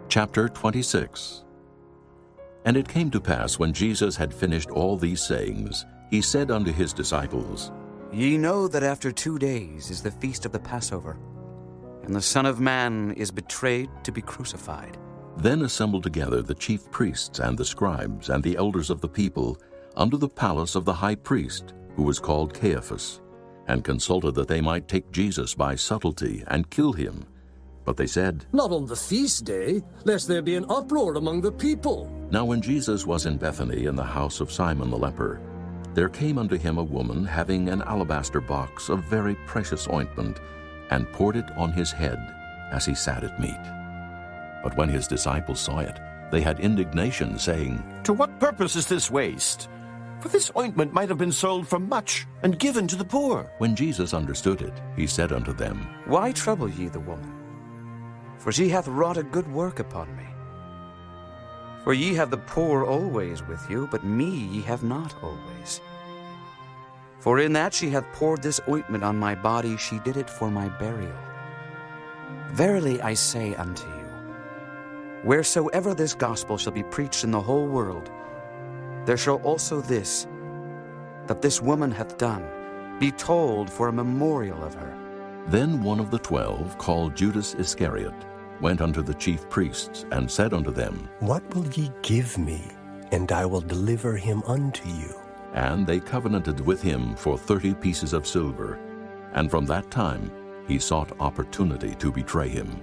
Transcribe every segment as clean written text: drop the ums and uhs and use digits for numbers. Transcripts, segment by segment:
Chapter 26. And it came to pass, when Jesus had finished all these sayings, he said unto his disciples, Ye know that after 2 days is the feast of the Passover, and the Son of Man is betrayed to be crucified. Then assembled together the chief priests and the scribes and the elders of the people unto the palace of the high priest, who was called Caiaphas, and consulted that they might take Jesus by subtlety and kill him. But they said, Not on the feast day, lest there be an uproar among the people. Now when Jesus was in Bethany in the house of Simon the leper, there came unto him a woman having an alabaster box of very precious ointment, and poured it on his head as he sat at meat. But when his disciples saw it, they had indignation, saying, To what purpose is this waste? For this ointment might have been sold for much, and given to the poor. When Jesus understood it, he said unto them, Why trouble ye the woman? For she hath wrought a good work upon me. For ye have the poor always with you, but me ye have not always. For in that she hath poured this ointment on my body, she did it for my burial. Verily I say unto you, wheresoever this gospel shall be preached in the whole world, there shall also this, that this woman hath done, be told for a memorial of her. Then one of the 12, called Judas Iscariot, went unto the chief priests, and said unto them, What will ye give me, and I will deliver him unto you? And they covenanted with him for 30 pieces of silver. And from that time he sought opportunity to betray him.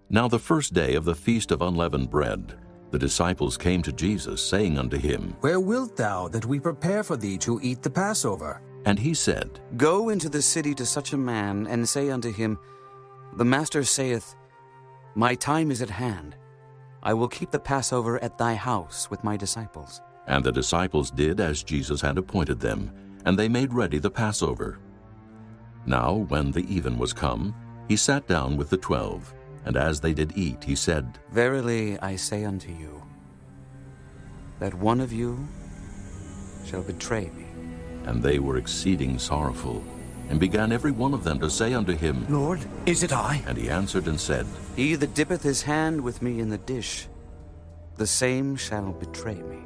Now the first day of the feast of unleavened bread, the disciples came to Jesus, saying unto him, Where wilt thou that we prepare for thee to eat the Passover? And he said, Go into the city to such a man, and say unto him, The Master saith, My time is at hand. I will keep the Passover at thy house with my disciples. And the disciples did as Jesus had appointed them, and they made ready the Passover. Now when the even was come, he sat down with the 12, and as they did eat, he said, Verily I say unto you, that one of you shall betray me. And they were exceeding sorrowful, and began every one of them to say unto him, Lord, is it I? And he answered and said, He that dippeth his hand with me in the dish, the same shall betray me.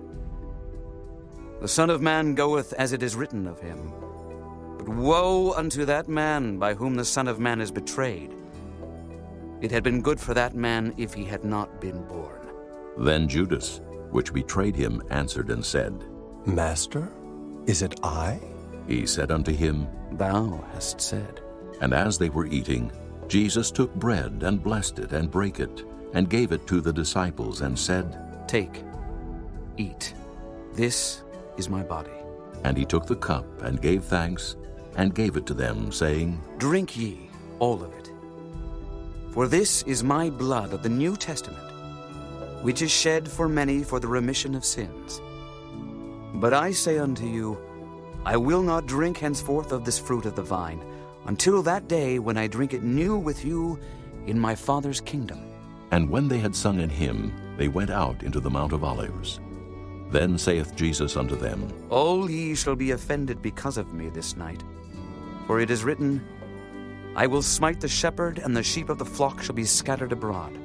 The Son of Man goeth as it is written of him. But woe unto that man by whom the Son of Man is betrayed. It had been good for that man if he had not been born. Then Judas, which betrayed him, answered and said, Master, is it I? He said unto him, Thou hast said. And as they were eating, Jesus took bread, and blessed it, and brake it, and gave it to the disciples, and said, Take, eat. This is my body. And he took the cup, and gave thanks, and gave it to them, saying, Drink ye all of it. For this is my blood of the New Testament, which is shed for many for the remission of sins. But I say unto you, I will not drink henceforth of this fruit of the vine, until that day when I drink it new with you in my Father's kingdom. And when they had sung an hymn, they went out into the Mount of Olives. Then saith Jesus unto them, All ye shall be offended because of me this night. For it is written, I will smite the shepherd, and the sheep of the flock shall be scattered abroad.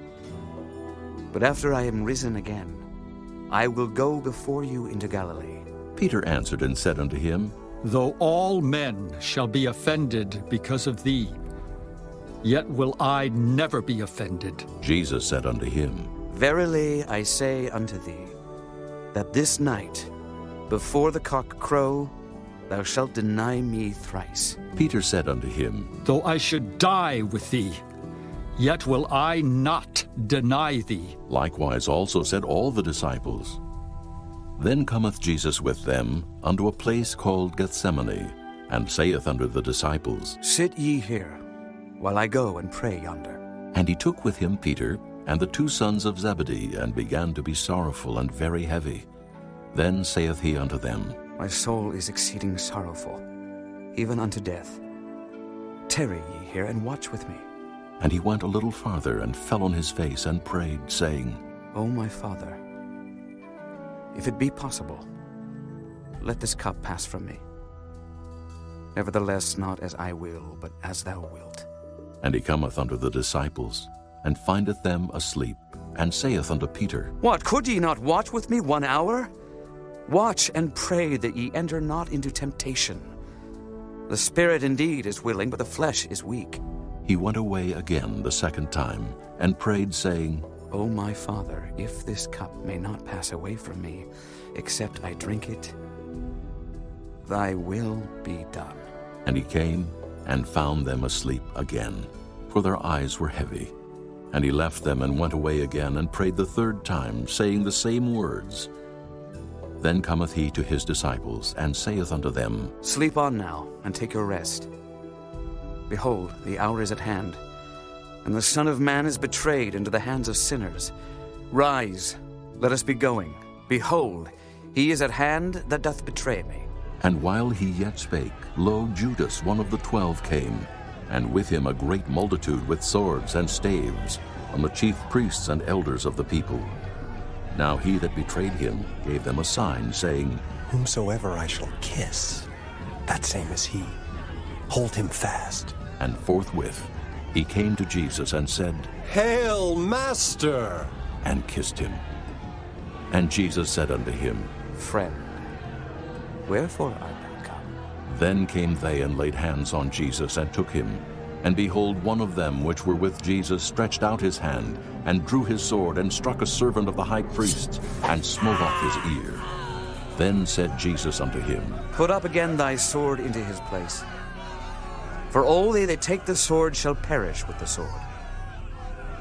But after I am risen again, I will go before you into Galilee. Peter answered and said unto him, Though all men shall be offended because of thee, yet will I never be offended. Jesus said unto him, Verily I say unto thee, that this night, before the cock crow, thou shalt deny me thrice. Peter said unto him, Though I should die with thee, yet will I not deny thee. Likewise also said all the disciples. Then cometh Jesus with them unto a place called Gethsemane, and saith unto the disciples, Sit ye here, while I go and pray yonder. And he took with him Peter and the 2 sons of Zebedee, and began to be sorrowful and very heavy. Then saith he unto them, My soul is exceeding sorrowful, even unto death. Tarry ye here, and watch with me. And he went a little farther, and fell on his face, and prayed, saying, O my Father, if it be possible, let this cup pass from me. Nevertheless, not as I will, but as thou wilt. And he cometh unto the disciples, and findeth them asleep, and saith unto Peter, What, could ye not watch with me 1 hour? Watch and pray that ye enter not into temptation. The spirit indeed is willing, but the flesh is weak. He went away again the second time, and prayed, saying, O my Father, if this cup may not pass away from me, except I drink it, thy will be done. And he came and found them asleep again, for their eyes were heavy. And he left them and went away again, and prayed the third time, saying the same words. Then cometh he to his disciples, and saith unto them, Sleep on now, and take your rest. Behold, the hour is at hand, and the Son of Man is betrayed into the hands of sinners. Rise, let us be going. Behold, he is at hand that doth betray me. And while he yet spake, lo, Judas, one of the 12, came, and with him a great multitude with swords and staves, from the chief priests and elders of the people. Now he that betrayed him gave them a sign, saying, Whomsoever I shall kiss, that same is he. Hold him fast. And forthwith he came to Jesus and said, Hail, Master! and kissed him. And Jesus said unto him, Friend, wherefore art thou come? Then came they and laid hands on Jesus and took him. And behold, one of them which were with Jesus stretched out his hand, and drew his sword, and struck a servant of the high priest, and smote off his ear. Then said Jesus unto him, Put up again thy sword into his place. For all they that take the sword shall perish with the sword.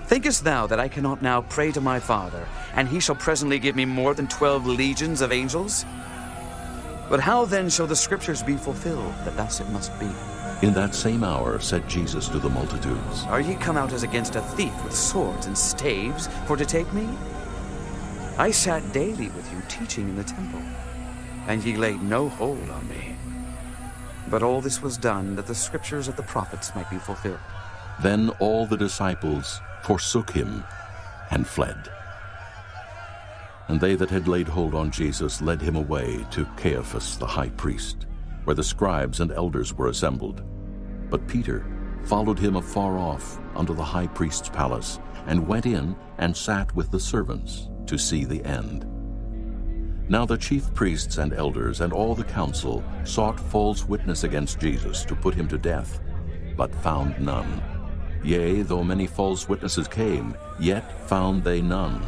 Thinkest thou that I cannot now pray to my Father, and he shall presently give me more than 12 legions of angels? But how then shall the scriptures be fulfilled, that thus it must be? In that same hour said Jesus to the multitudes, Are ye come out as against a thief with swords and staves for to take me? I sat daily with you teaching in the temple, and ye laid no hold on me. But all this was done that the scriptures of the prophets might be fulfilled. Then all the disciples forsook him and fled. And they that had laid hold on Jesus led him away to Caiaphas the high priest, where the scribes and elders were assembled. But Peter followed him afar off unto the high priest's palace, and went in and sat with the servants to see the end. Now the chief priests and elders and all the council sought false witness against Jesus to put him to death, but found none. Yea, though many false witnesses came, yet found they none.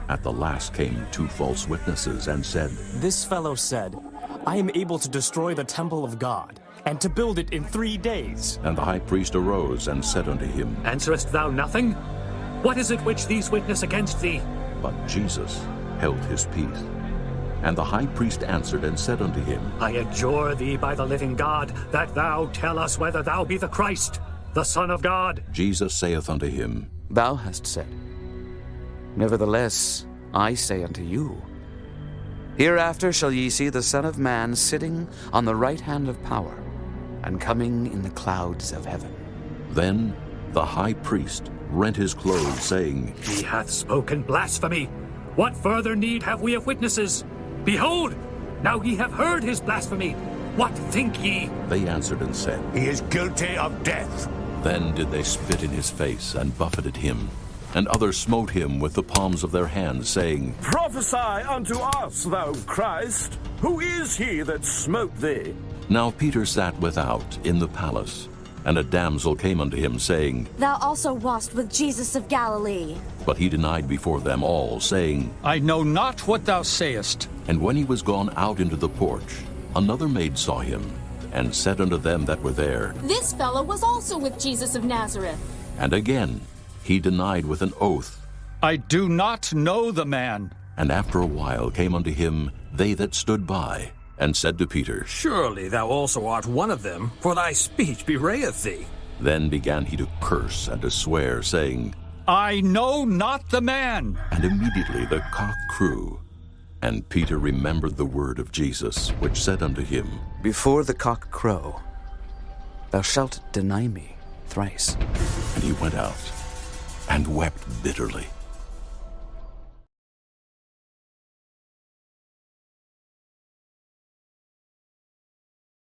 At the last came 2 false witnesses, and said, This fellow said, I am able to destroy the temple of God, and to build it in 3 days. And the high priest arose and said unto him, Answerest thou nothing? What is it which these witness against thee? But Jesus held his peace. And the high priest answered and said unto him, I adjure thee by the living God, that thou tell us whether thou be the Christ, the Son of God. Jesus saith unto him, Thou hast said. Nevertheless, I say unto you, hereafter shall ye see the Son of Man sitting on the right hand of power, and coming in the clouds of heaven. Then the high priest rent his clothes, saying, He hath spoken blasphemy. What further need have we of witnesses? Behold, now ye have heard his blasphemy. What think ye? They answered and said, He is guilty of death. Then did they spit in his face, and buffeted him. And others smote him with the palms of their hands, saying, Prophesy unto us, thou Christ. Who is he that smote thee? Now Peter sat without in the palace. And a damsel came unto him, saying, Thou also wast with Jesus of Galilee. But he denied before them all, saying, I know not what thou sayest. And when he was gone out into the porch, another maid saw him, and said unto them that were there, This fellow was also with Jesus of Nazareth. And again he denied with an oath. I do not know the man. And after a while came unto him they that stood by, and said to Peter, Surely thou also art one of them, for thy speech bewrayeth thee. Then began he to curse and to swear, saying, I know not the man. And immediately the cock crew. And Peter remembered the word of Jesus, which said unto him, Before the cock crow, thou shalt deny me thrice. And he went out and wept bitterly.